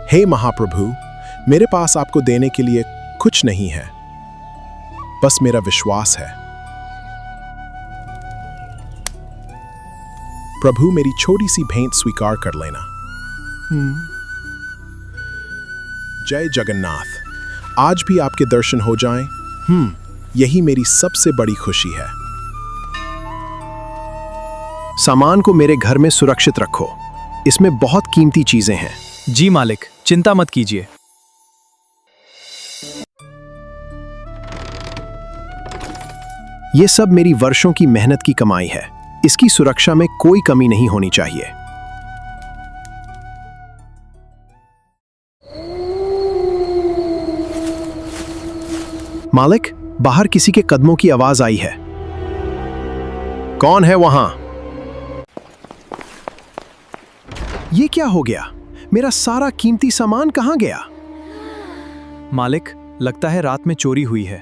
हे महाप्रभु, मेरे पास आपको देने के लिए कुछ नहीं है, बस मेरा विश्वास है। प्रभु, मेरी छोटी सी भेंट स्वीकार कर लेना। जय जगन्नाथ। आज भी आपके दर्शन हो जाएं, यही मेरी सबसे बड़ी खुशी है। सामान को मेरे घर में सुरक्षित रखो, इसमें बहुत कीमती चीजें हैं। जी मालिक, चिंता मत कीजिए। ये सब मेरी वर्षों की मेहनत की कमाई है, इसकी सुरक्षा में कोई कमी नहीं होनी चाहिए। मालिक, बाहर किसी के कदमों की आवाज आई है। कौन है वहां? ये क्या हो गया? मेरा सारा कीमती सामान कहां गया? मालिक, लगता है रात में चोरी हुई है।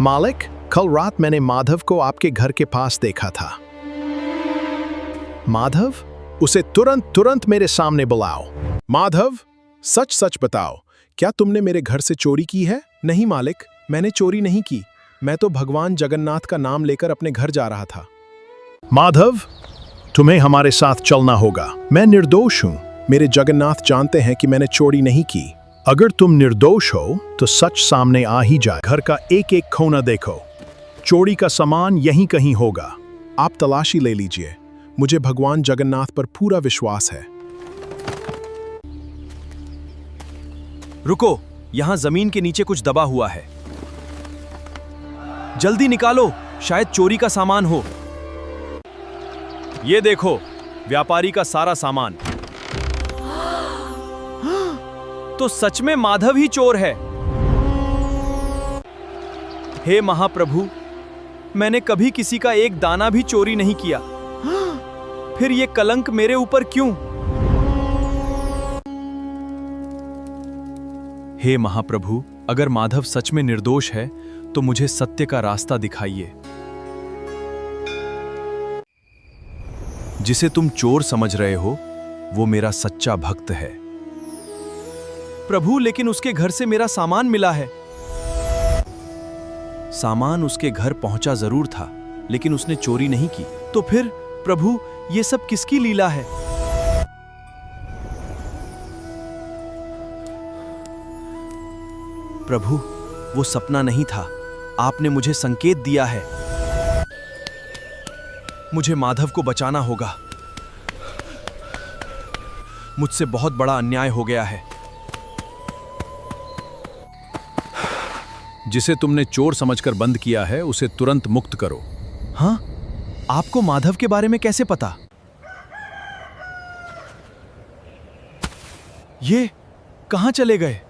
मालिक, कल रात मैंने माधव को आपके घर के पास देखा था। माधव? उसे तुरंत मेरे सामने बुलाओ। माधव, सच सच बताओ, क्या तुमने मेरे घर से चोरी की है? नहीं मालिक, मैंने चोरी नहीं की। मैं तो भगवान जगन्नाथ का नाम लेकर अपने घर जा रहा था। माधव, तुम्हें हमारे साथ चलना होगा। मैं निर्दोष हूं। मेरे जगन्नाथ जानते हैं कि मैंने चोरी नहीं की। अगर तुम निर्दोष हो तो सच सामने आ ही जाए। घर का एक एक कोना देखो, चोरी का सामान यहीं कहीं होगा। आप तलाशी ले लीजिए, मुझे भगवान जगन्नाथ पर पूरा विश्वास है। रुको, यहां जमीन के नीचे कुछ दबा हुआ है। जल्दी निकालो, शायद चोरी का सामान हो। ये देखो, व्यापारी का सारा सामान। तो सच में माधव ही चोर है। हे महाप्रभु, मैंने कभी किसी का एक दाना भी चोरी नहीं किया। फिर ये कलंक मेरे ऊपर क्यों? हे महाप्रभु, अगर माधव सच में निर्दोष है तो मुझे सत्य का रास्ता दिखाइए। जिसे तुम चोर समझ रहे हो, वो मेरा सच्चा भक्त है। प्रभु, लेकिन उसके घर से मेरा सामान मिला है। सामान उसके घर पहुंचा जरूर था, लेकिन उसने चोरी नहीं की। तो फिर प्रभु, ये सब किसकी लीला है? प्रभु, वो सपना नहीं था, आपने मुझे संकेत दिया है। मुझे माधव को बचाना होगा। मुझसे बहुत बड़ा अन्याय हो गया है। जिसे तुमने चोर समझकर बंद किया है, उसे तुरंत मुक्त करो। हाँ? आपको माधव के बारे में कैसे पता? ये कहां चले गए?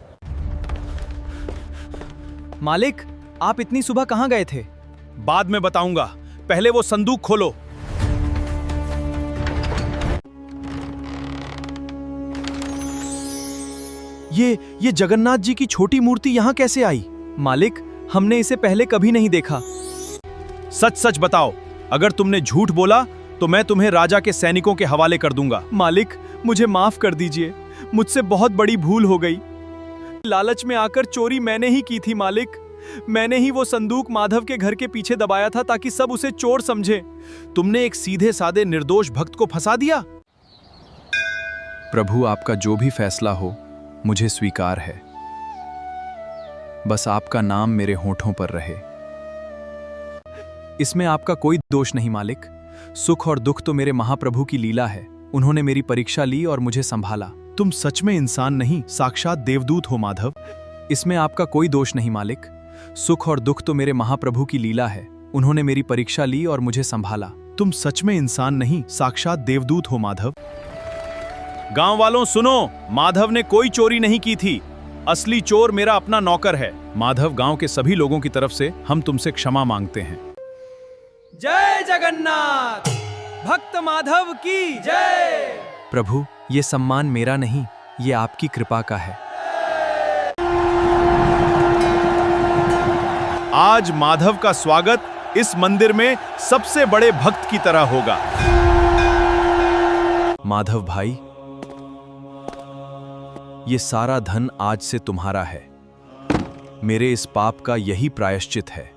मालिक, आप इतनी सुबह कहां गए थे? बाद में बताऊंगा, पहले वो संदूक खोलो। ये जगन्नाथ जी की छोटी मूर्ति यहां कैसे आई? मालिक, हमने इसे पहले कभी नहीं देखा। सच सच बताओ, अगर तुमने झूठ बोला तो मैं तुम्हें राजा के सैनिकों के हवाले कर दूंगा। मालिक, मुझे माफ कर दीजिए, मुझसे बहुत बड़ी भूल हो गई। लालच में आकर चोरी मैंने ही की थी मालिक। मैंने ही वो संदूक माधव के घर के पीछे दबाया था ताकि सब उसे चोर समझे। तुमने एक सीधे साधे निर्दोष भक्त को फंसा दिया। प्रभु, आपका जो भी फैसला हो, मुझे स्वीकार है। बस आपका नाम मेरे होठों पर रहे। इसमें आपका कोई दोष नहीं मालिक। सुख और दुख तो मेरे महाप्रभु की लीला है। उन्होंने मेरी परीक्षा ली और मुझे संभाला। तुम सच में इंसान नहीं, साक्षात देवदूत हो माधव। इसमें आपका कोई दोष नहीं मालिक। सुख और दुख तो मेरे महाप्रभु की लीला है। उन्होंने मेरी परीक्षा ली और मुझे संभाला। तुम सच में इंसान नहीं, साक्षात देवदूत हो माधव। गांव वालों सुनो, माधव ने कोई चोरी नहीं की थी। असली चोर मेरा अपना नौकर है। माधव, गांव के सभी लोगों की तरफ से हम तुमसे क्षमा मांगते हैं। जय जगन्नाथ, भक्त माधव की जय। प्रभु, ये सम्मान मेरा नहीं, ये आपकी कृपा का है। आज माधव का स्वागत इस मंदिर में सबसे बड़े भक्त की तरह होगा। माधव भाई, ये सारा धन आज से तुम्हारा है। मेरे इस पाप का यही प्रायश्चित है।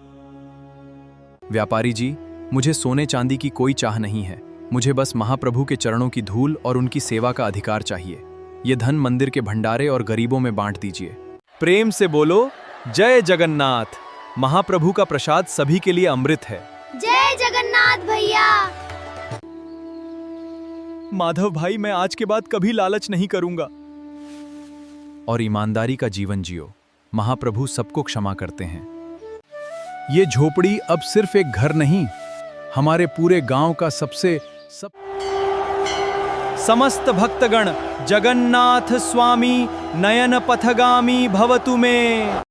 व्यापारी जी, मुझे सोने चांदी की कोई चाह नहीं है। मुझे बस महाप्रभु के चरणों की धूल और उनकी सेवा का अधिकार चाहिए। ये धन मंदिर के भंडारे और गरीबों में बांट दीजिए। प्रेम से बोलो, जय जगन्नाथ। महाप्रभु का प्रसाद सभी के लिए अमृत है। जय जगन्नाथ भैया। माधव भाई, मैं आज के बाद कभी लालच नहीं करूंगा। और ईमानदारी का जीवन जियो। महाप्रभु सबको क्षमा करते हैं। ये झोपड़ी अब सिर्फ एक घर नहीं, हमारे पूरे गांव का समस्त भक्तगण, जगन्नाथ स्वामी नयन पथगामी भवतु में।